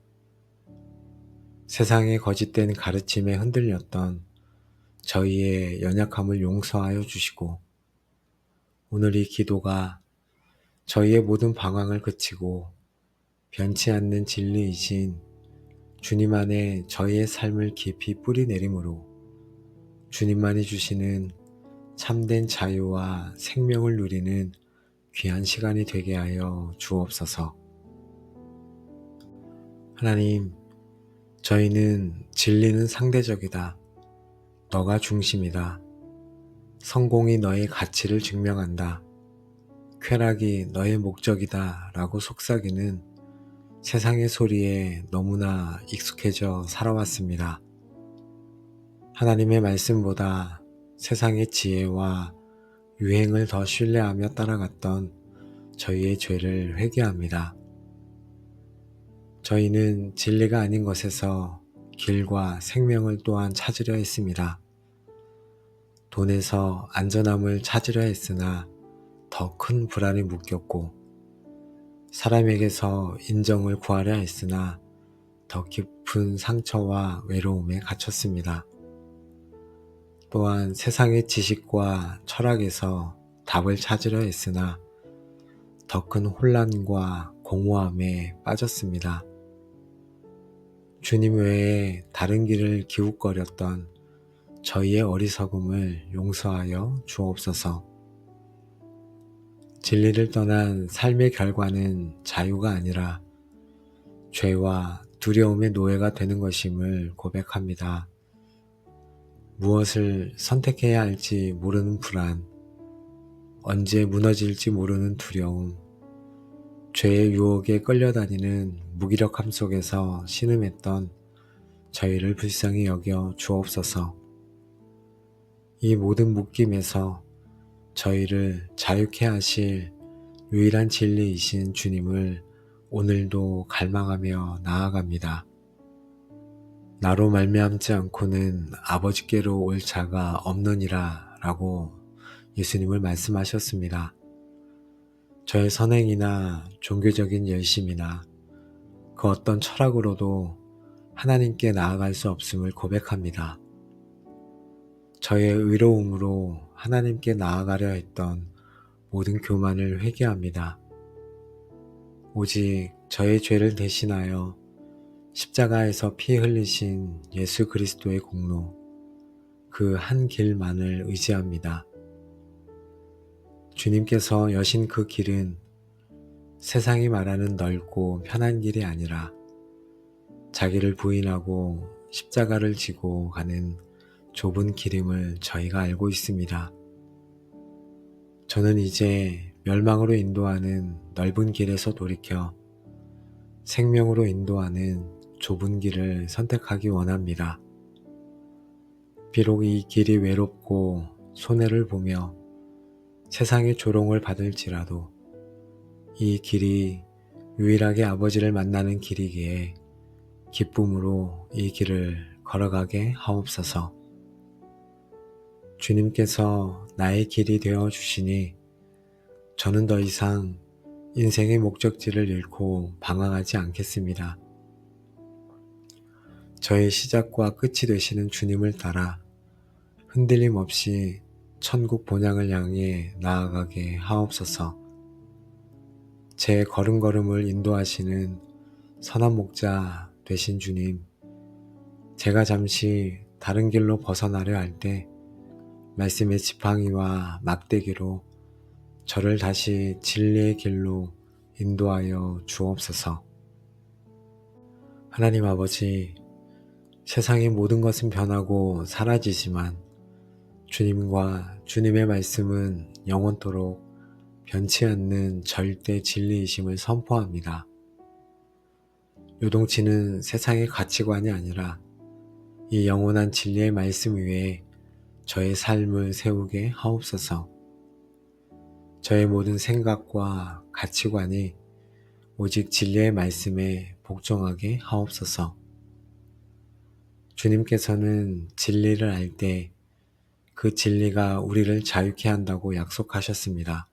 세상의 거짓된 가르침에 흔들렸던 저희의 연약함을 용서하여 주시고 오늘 이 기도가 저희의 모든 방황을 그치고 변치 않는 진리이신 주님 안에 저희의 삶을 깊이 뿌리내림으로 주님만이 주시는 참된 자유와 생명을 누리는 귀한 시간이 되게 하여 주옵소서. 하나님, 저희는 진리는 상대적이다. 너가 중심이다. 성공이 너의 가치를 증명한다. 쾌락이 너의 목적이다 라고 속삭이는 세상의 소리에 너무나 익숙해져 살아왔습니다. 하나님의 말씀보다 세상의 지혜와 유행을 더 신뢰하며 따라갔던 저희의 죄를 회개합니다. 저희는 진리가 아닌 것에서 길과 생명을 또한 찾으려 했습니다. 돈에서 안전함을 찾으려 했으나 더 큰 불안에 묶였고 사람에게서 인정을 구하려 했으나 더 깊은 상처와 외로움에 갇혔습니다. 또한 세상의 지식과 철학에서 답을 찾으려 했으나 더 큰 혼란과 공허함에 빠졌습니다. 주님 외에 다른 길을 기웃거렸던 저희의 어리석음을 용서하여 주옵소서. 진리를 떠난 삶의 결과는 자유가 아니라 죄와 두려움의 노예가 되는 것임을 고백합니다. 무엇을 선택해야 할지 모르는 불안, 언제 무너질지 모르는 두려움, 죄의 유혹에 끌려다니는 무기력함 속에서 신음했던 저희를 불쌍히 여겨 주옵소서. 이 모든 묶임에서 저희를 자유케 하실 유일한 진리이신 주님을 오늘도 갈망하며 나아갑니다. 나로 말미암지 않고는 아버지께로 올 자가 없느니라 라고 예수님을 말씀하셨습니다. 저의 선행이나 종교적인 열심이나 그 어떤 철학으로도 하나님께 나아갈 수 없음을 고백합니다. 저의 의로움으로 하나님께 나아가려 했던 모든 교만을 회개합니다. 오직 저의 죄를 대신하여 십자가에서 피 흘리신 예수 그리스도의 공로, 그 한 길만을 의지합니다. 주님께서 여신 그 길은 세상이 말하는 넓고 편한 길이 아니라 자기를 부인하고 십자가를 지고 가는 좁은 길임을 저희가 알고 있습니다. 저는 이제 멸망으로 인도하는 넓은 길에서 돌이켜 생명으로 인도하는 좁은 길을 선택하기 원합니다. 비록 이 길이 외롭고 손해를 보며 세상의 조롱을 받을지라도 이 길이 유일하게 아버지를 만나는 길이기에 기쁨으로 이 길을 걸어가게 하옵소서. 주님께서 나의 길이 되어 주시니 저는 더 이상 인생의 목적지를 잃고 방황하지 않겠습니다. 저의 시작과 끝이 되시는 주님을 따라 흔들림 없이 천국 본향을 향해 나아가게 하옵소서. 제 걸음걸음을 인도하시는 선한 목자 되신 주님, 제가 잠시 다른 길로 벗어나려 할 때 말씀의 지팡이와 막대기로 저를 다시 진리의 길로 인도하여 주옵소서. 하나님 아버지, 세상의 모든 것은 변하고 사라지지만 주님과 주님의 말씀은 영원토록 변치 않는 절대 진리이심을 선포합니다. 요동치는 세상의 가치관이 아니라 이 영원한 진리의 말씀 위에 저의 삶을 세우게 하옵소서. 저의 모든 생각과 가치관이 오직 진리의 말씀에 복종하게 하옵소서. 주님께서는 진리를 알 때 그 진리가 우리를 자유케 한다고 약속하셨습니다.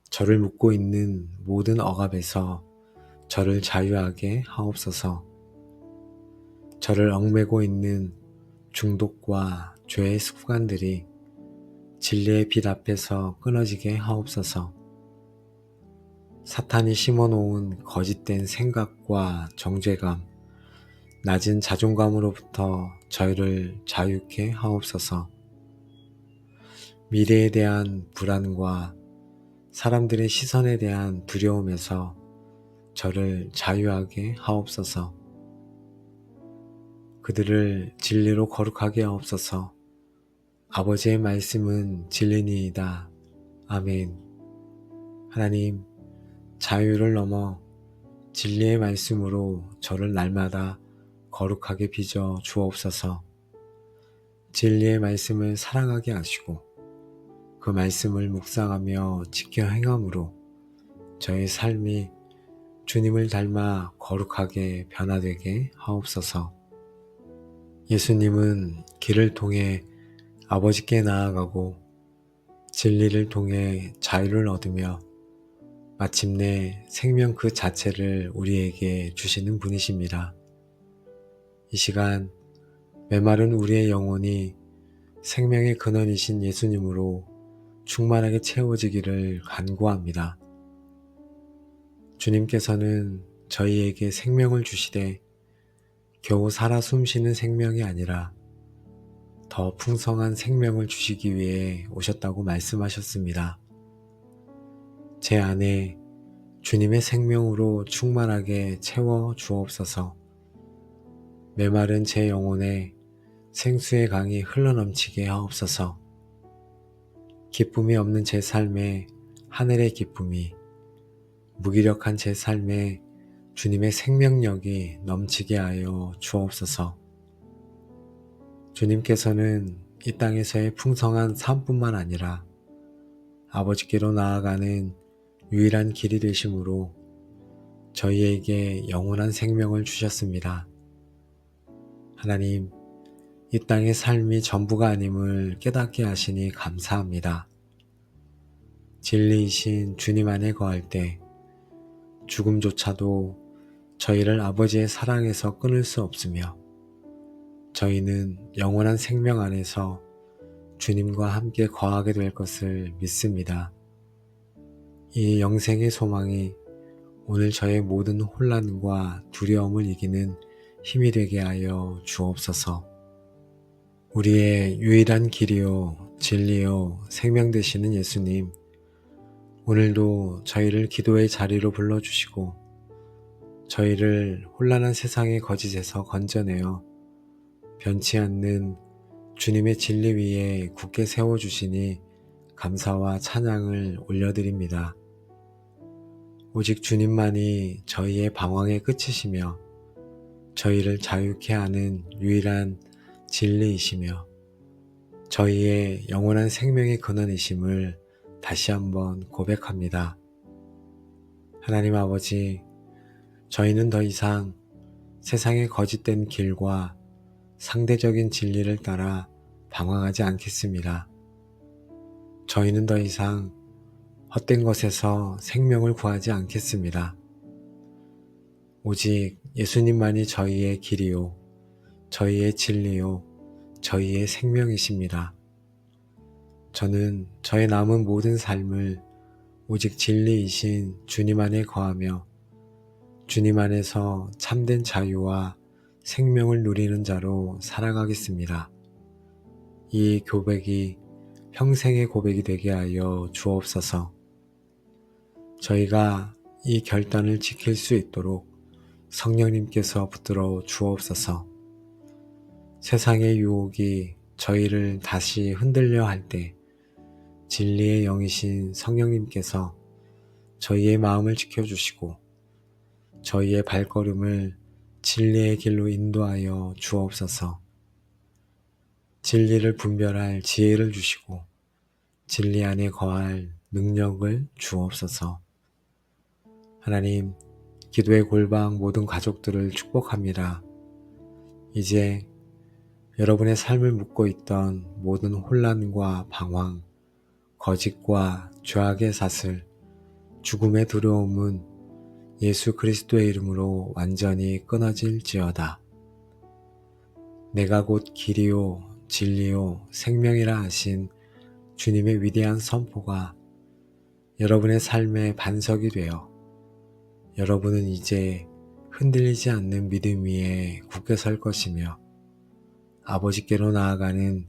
저를 묶고 있는 모든 억압에서 저를 자유하게 하옵소서. 저를 얽매고 있는 중독과 죄의 습관들이 진리의 빛 앞에서 끊어지게 하옵소서. 사탄이 심어놓은 거짓된 생각과 정죄감, 낮은 자존감으로부터 저희를 자유케 하옵소서. 미래에 대한 불안과 사람들의 시선에 대한 두려움에서 저를 자유하게 하옵소서. 그들을 진리로 거룩하게 하옵소서. 아버지의 말씀은 진리니이다. 아멘. 하나님, 자유를 넘어 진리의 말씀으로 저를 날마다 거룩하게 빚어 주옵소서. 진리의 말씀을 사랑하게 하시고 그 말씀을 묵상하며 지켜 행함으로 저의 삶이 주님을 닮아 거룩하게 변화되게 하옵소서. 예수님은 길을 통해 아버지께 나아가고 진리를 통해 자유를 얻으며 마침내 생명 그 자체를 우리에게 주시는 분이십니다. 이 시간 메마른 우리의 영혼이 생명의 근원이신 예수님으로 충만하게 채워지기를 간구합니다. 주님께서는 저희에게 생명을 주시되 겨우 살아 숨쉬는 생명이 아니라 더 풍성한 생명을 주시기 위해 오셨다고 말씀하셨습니다. 제 안에 주님의 생명으로 충만하게 채워 주옵소서. 메마른 제 영혼에 생수의 강이 흘러넘치게 하옵소서. 기쁨이 없는 제 삶에 하늘의 기쁨이, 무기력한 제 삶에 주님의 생명력이 넘치게 하여 주옵소서. 주님께서는 이 땅에서의 풍성한 삶뿐만 아니라 아버지께로 나아가는 유일한 길이 되심으로 저희에게 영원한 생명을 주셨습니다. 하나님, 이 땅의 삶이 전부가 아님을 깨닫게 하시니 감사합니다. 진리이신 주님 안에 거할 때 죽음조차도 저희를 아버지의 사랑에서 끊을 수 없으며 저희는 영원한 생명 안에서 주님과 함께 거하게 될 것을 믿습니다. 이 영생의 소망이 오늘 저의 모든 혼란과 두려움을 이기는 힘이 되게 하여 주옵소서. 우리의 유일한 길이요 진리요 생명 되시는 예수님, 오늘도 저희를 기도의 자리로 불러주시고 저희를 혼란한 세상의 거짓에서 건져내어 변치 않는 주님의 진리 위에 굳게 세워주시니 감사와 찬양을 올려드립니다. 오직 주님만이 저희의 방황의 끝이시며 저희를 자유케 하는 유일한 진리이시며 저희의 영원한 생명의 근원이심을 다시 한번 고백합니다. 하나님 아버지, 저희는 더 이상 세상의 거짓된 길과 상대적인 진리를 따라 방황하지 않겠습니다. 저희는 더 이상 헛된 것에서 생명을 구하지 않겠습니다. 오직 예수님만이 저희의 길이요, 저희의 진리요, 저희의 생명이십니다. 저는 저의 남은 모든 삶을 오직 진리이신 주님 안에 거하며 주님 안에서 참된 자유와 생명을 누리는 자로 살아가겠습니다. 이 고백이 평생의 고백이 되게 하여 주옵소서. 저희가 이 결단을 지킬 수 있도록 성령님께서 붙들어 주옵소서. 세상의 유혹이 저희를 다시 흔들려 할 때 진리의 영이신 성령님께서 저희의 마음을 지켜주시고 저희의 발걸음을 진리의 길로 인도하여 주옵소서. 진리를 분별할 지혜를 주시고 진리 안에 거할 능력을 주옵소서. 하나님, 기도의 골방 모든 가족들을 축복합니다. 이제 여러분의 삶을 묶고 있던 모든 혼란과 방황, 거짓과 죄악의 사슬, 죽음의 두려움은 예수 그리스도의 이름으로 완전히 끊어질지어다. 내가 곧 길이요 진리요 생명이라 하신 주님의 위대한 선포가 여러분의 삶의 반석이 되어 여러분은 이제 흔들리지 않는 믿음 위에 굳게 설 것이며 아버지께로 나아가는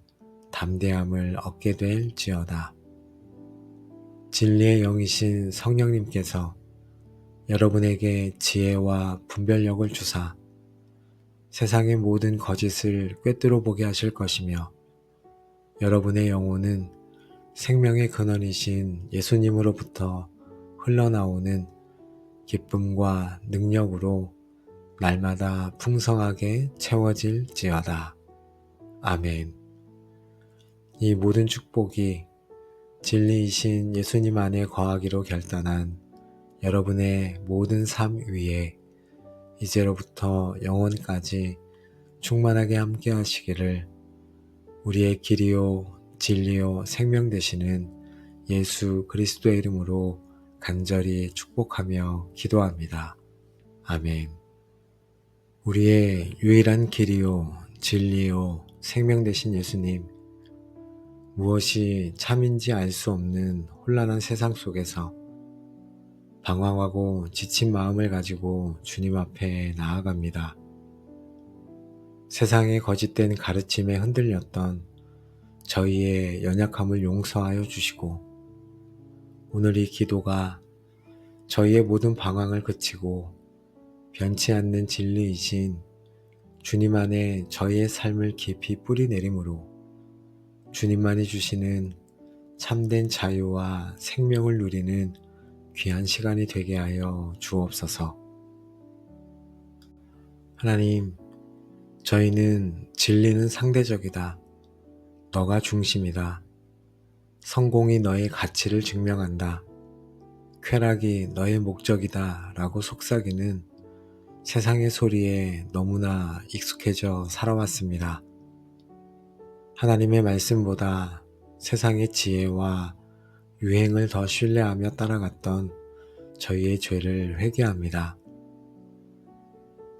담대함을 얻게 될지어다. 진리의 영이신 성령님께서 여러분에게 지혜와 분별력을 주사 세상의 모든 거짓을 꿰뚫어 보게 하실 것이며 여러분의 영혼은 생명의 근원이신 예수님으로부터 흘러나오는 기쁨과 능력으로 날마다 풍성하게 채워질지어다. 아멘. 이 모든 축복이 진리이신 예수님 안에 거하기로 결단한 여러분의 모든 삶 위에 이제로부터 영원까지 충만하게 함께 하시기를 우리의 길이요 진리요 생명 되시는 예수 그리스도의 이름으로 간절히 축복하며 기도합니다. 아멘. 우리의 유일한 길이요 진리요 생명 되신 예수님, 무엇이 참인지 알 수 없는 혼란한 세상 속에서 방황하고 지친 마음을 가지고 주님 앞에 나아갑니다. 세상의 거짓된 가르침에 흔들렸던 저희의 연약함을 용서하여 주시고 오늘 이 기도가 저희의 모든 방황을 그치고 변치 않는 진리이신 주님 안에 저희의 삶을 깊이 뿌리내림으로 주님만이 주시는 참된 자유와 생명을 누리는 귀한 시간이 되게 하여 주옵소서. 하나님, 저희는 진리는 상대적이다. 너가 중심이다. 성공이 너의 가치를 증명한다. 쾌락이 너의 목적이다 라고 속삭이는 세상의 소리에 너무나 익숙해져 살아왔습니다. 하나님의 말씀보다 세상의 지혜와 유행을 더 신뢰하며 따라갔던 저희의 죄를 회개합니다.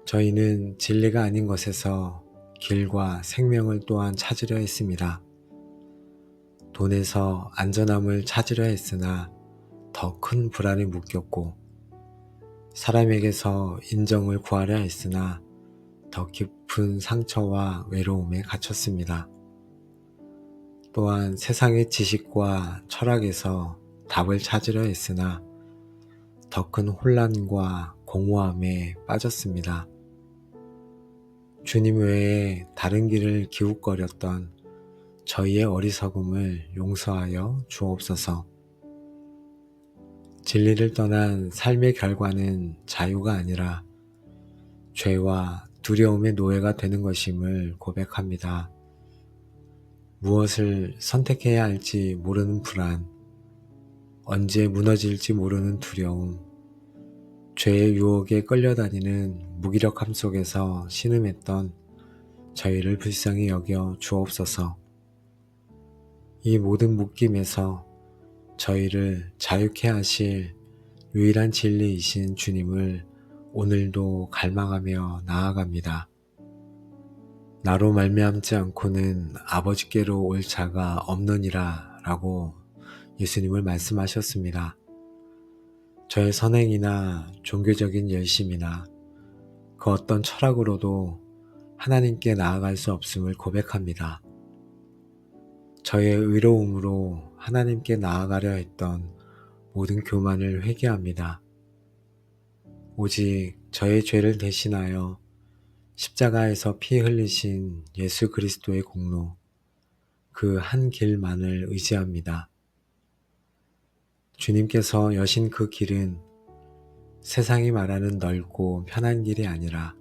저희는 진리가 아닌 것에서 길과 생명을 또한 찾으려 했습니다. 돈에서 안전함을 찾으려 했으나 더 큰 불안에 묶였고, 사람에게서 인정을 구하려 했으나 더 깊은 상처와 외로움에 갇혔습니다. 또한 세상의 지식과 철학에서 답을 찾으려 했으나 더 큰 혼란과 공허함에 빠졌습니다. 주님 외에 다른 길을 기웃거렸던 저희의 어리석음을 용서하여 주옵소서. 진리를 떠난 삶의 결과는 자유가 아니라 죄와 두려움의 노예가 되는 것임을 고백합니다. 무엇을 선택해야 할지 모르는 불안, 언제 무너질지 모르는 두려움, 죄의 유혹에 끌려다니는 무기력함 속에서 신음했던 저희를 불쌍히 여겨 주옵소서. 이 모든 묶임에서 저희를 자유케 하실 유일한 진리이신 주님을 오늘도 갈망하며 나아갑니다. 나로 말미암지 않고는 아버지께로 올 자가 없느니라 라고 예수님을 말씀하셨습니다. 저의 선행이나 종교적인 열심이나 그 어떤 철학으로도 하나님께 나아갈 수 없음을 고백합니다. 저의 의로움으로 하나님께 나아가려 했던 모든 교만을 회개합니다. 오직 저의 죄를 대신하여 십자가에서 피 흘리신 예수 그리스도의 공로, 그 한 길만을 의지합니다. 주님께서 여신 그 길은 세상이 말하는 넓고 편한 길이 아니라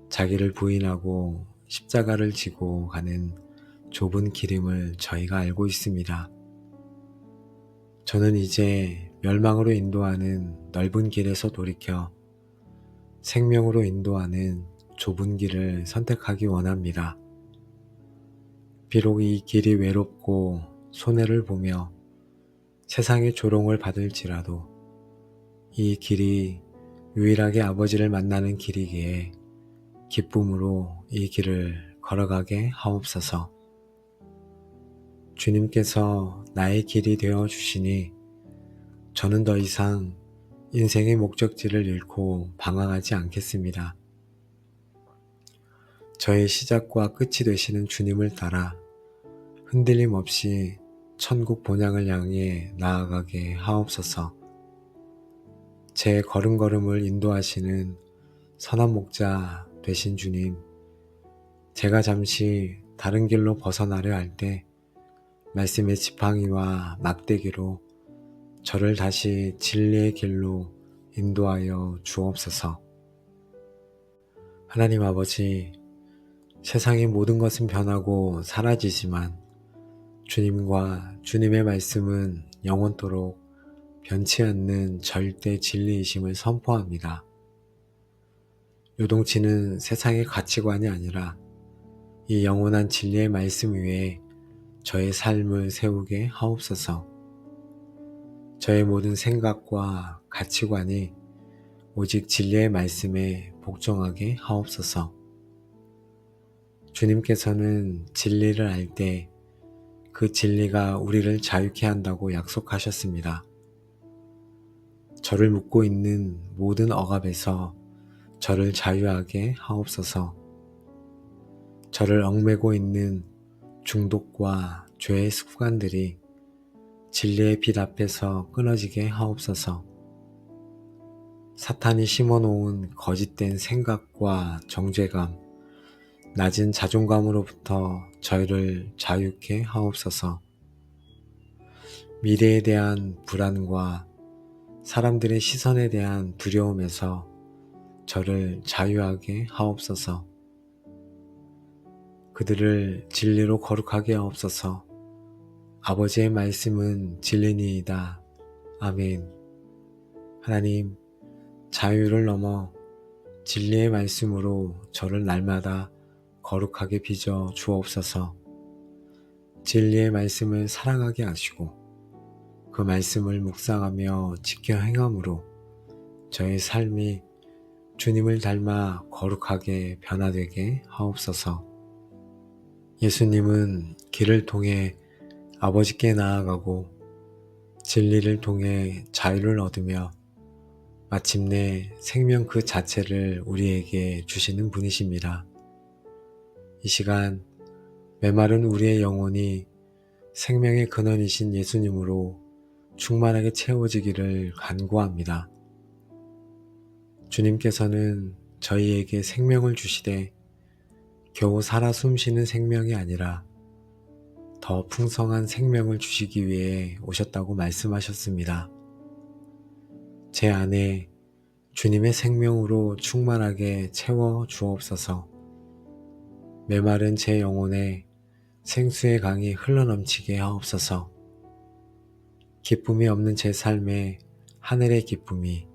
자기를 부인하고 십자가를 지고 가는 좁은 길임을 저희가 알고 있습니다. 저는 이제 멸망으로 인도하는 넓은 길에서 돌이켜 생명으로 인도하는 좁은 길을 선택하기 원합니다. 비록 이 길이 외롭고 손해를 보며 세상의 조롱을 받을지라도 이 길이 유일하게 아버지를 만나는 길이기에 기쁨으로 이 길을 걸어가게 하옵소서. 주님께서 나의 길이 되어 주시니 저는 더 이상 인생의 목적지를 잃고 방황하지 않겠습니다. 저의 시작과 끝이 되시는 주님을 따라 흔들림 없이 천국 본향을 향해 나아가게 하옵소서. 제 걸음걸음을 인도하시는 선한 목자 되신 주님, 제가 잠시 다른 길로 벗어나려 할 때 말씀의 지팡이와 막대기로 저를 다시 진리의 길로 인도하여 주옵소서. 하나님 아버지, 세상의 모든 것은 변하고 사라지지만 주님과 주님의 말씀은 영원토록 변치 않는 절대 진리이심을 선포합니다. 요동치는 세상의 가치관이 아니라 이 영원한 진리의 말씀 위에 저의 삶을 세우게 하옵소서. 저의 모든 생각과 가치관이 오직 진리의 말씀에 복종하게 하옵소서. 주님께서는 진리를 알 때 그 진리가 우리를 자유케 한다고 약속하셨습니다. 저를 묶고 있는 모든 억압에서 저를 자유하게 하옵소서. 저를 얽매고 있는 중독과 죄의 습관들이 진리의 빛 앞에서 끊어지게 하옵소서. 사탄이 심어놓은 거짓된 생각과 정죄감, 낮은 자존감으로부터 저희를 자유케 하옵소서. 미래에 대한 불안과 사람들의 시선에 대한 두려움에서 저를 자유하게 하옵소서. 그들을 진리로 거룩하게 하옵소서. 아버지의 말씀은 진리니이다. 아멘. 하나님, 자유를 넘어 진리의 말씀으로 저를 날마다 거룩하게 빚어 주옵소서. 진리의 말씀을 사랑하게 하시고 그 말씀을 묵상하며 지켜 행함으로 저의 삶이 주님을 닮아 거룩하게 변화되게 하옵소서. 예수님은 길을 통해 아버지께 나아가고 진리를 통해 자유를 얻으며 마침내 생명 그 자체를 우리에게 주시는 분이십니다. 이 시간 메마른 우리의 영혼이 생명의 근원이신 예수님으로 충만하게 채워지기를 간구합니다. 주님께서는 저희에게 생명을 주시되 겨우 살아 숨쉬는 생명이 아니라 더 풍성한 생명을 주시기 위해 오셨다고 말씀하셨습니다. 제 안에 주님의 생명으로 충만하게 채워 주옵소서. 메마른 제 영혼에 생수의 강이 흘러넘치게 하옵소서. 기쁨이 없는 제 삶에 하늘의 기쁨이,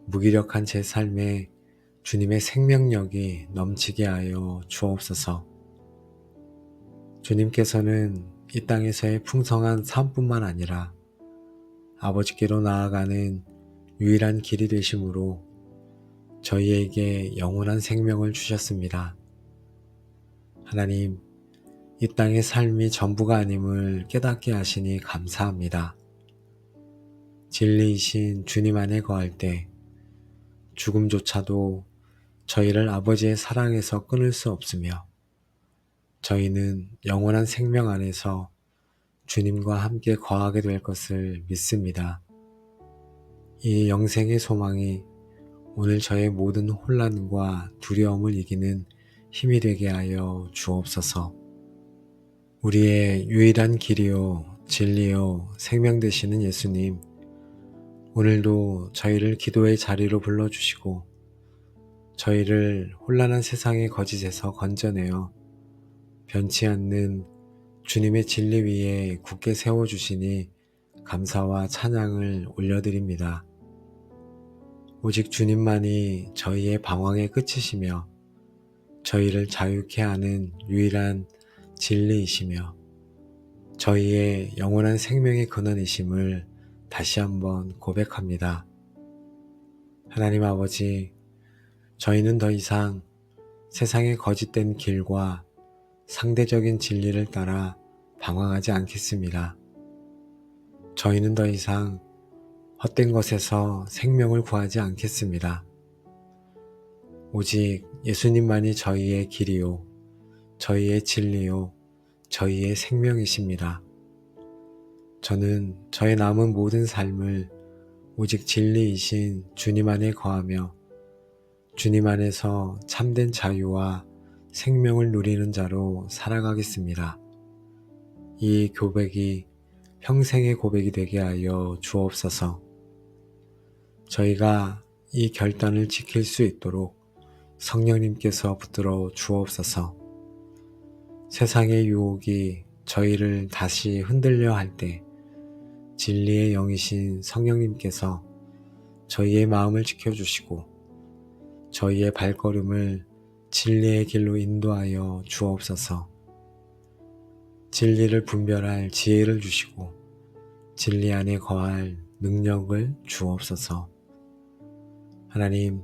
무기력한 제 삶에 주님의 생명력이 넘치게 하여 주옵소서. 주님께서는 이 땅에서의 풍성한 삶뿐만 아니라 아버지께로 나아가는 유일한 길이 되심으로 저희에게 영원한 생명을 주셨습니다. 하나님, 이 땅의 삶이 전부가 아님을 깨닫게 하시니 감사합니다. 진리이신 주님 안에 거할 때 죽음조차도 저희를 아버지의 사랑에서 끊을 수 없으며 저희는 영원한 생명 안에서 주님과 함께 거하게 될 것을 믿습니다. 이 영생의 소망이 오늘 저의 모든 혼란과 두려움을 이기는 힘이 되게 하여 주옵소서. 우리의 유일한 길이요 진리요 생명 되시는 예수님, 오늘도 저희를 기도의 자리로 불러주시고 저희를 혼란한 세상의 거짓에서 건져내어 변치 않는 주님의 진리 위에 굳게 세워주시니 감사와 찬양을 올려드립니다. 오직 주님만이 저희의 방황의 끝이시며 저희를 자유케 하는 유일한 진리이시며 저희의 영원한 생명의 근원이심을 다시 한번 고백합니다. 하나님 아버지, 저희는 더 이상 세상의 거짓된 길과 상대적인 진리를 따라 방황하지 않겠습니다. 저희는 더 이상 헛된 것에서 생명을 구하지 않겠습니다. 오직 예수님만이 저희의 길이요, 저희의 진리요, 저희의 생명이십니다. 저는 저의 남은 모든 삶을 오직 진리이신 주님 안에 거하며 주님 안에서 참된 자유와 생명을 누리는 자로 살아가겠습니다. 이 고백이 평생의 고백이 되게 하여 주옵소서. 저희가 이 결단을 지킬 수 있도록 성령님께서 붙들어 주옵소서. 세상의 유혹이 저희를 다시 흔들려 할 때 진리의 영이신 성령님께서 저희의 마음을 지켜주시고 저희의 발걸음을 진리의 길로 인도하여 주옵소서. 진리를 분별할 지혜를 주시고 진리 안에 거할 능력을 주옵소서. 하나님,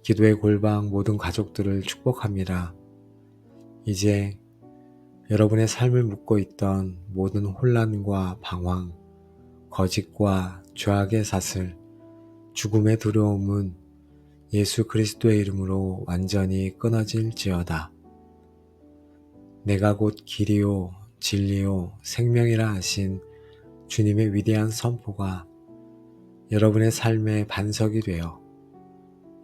기도의 골방 모든 가족들을 축복합니다. 이제 여러분의 삶을 묶고 있던 모든 혼란과 방황, 거짓과 죄악의 사슬, 죽음의 두려움은 예수 그리스도의 이름으로 완전히 끊어질지어다. 내가 곧 길이요 진리요 생명이라 하신 주님의 위대한 선포가 여러분의 삶의 반석이 되어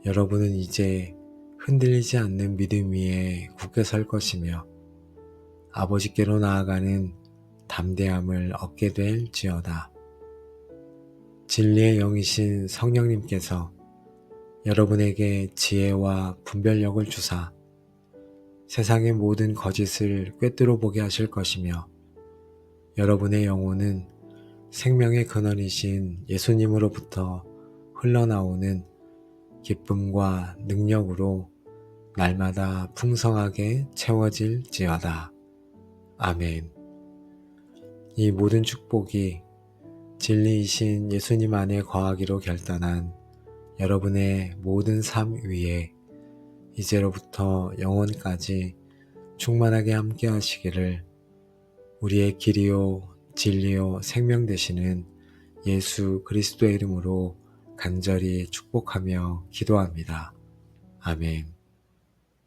여러분은 이제 흔들리지 않는 믿음 위에 굳게 설 것이며 아버지께로 나아가는 담대함을 얻게 될지어다. 진리의 영이신 성령님께서 여러분에게 지혜와 분별력을 주사 세상의 모든 거짓을 꿰뚫어 보게 하실 것이며 여러분의 영혼은 생명의 근원이신 예수님으로부터 흘러나오는 기쁨과 능력으로 날마다 풍성하게 채워질지어다. 아멘. 이 모든 축복이 진리이신 예수님 안에 거하기로 결단한 여러분의 모든 삶 위에 이제로부터 영원까지 충만하게 함께 하시기를 우리의 길이요 진리요 생명 되시는 예수 그리스도의 이름으로 간절히 축복하며 기도합니다. 아멘.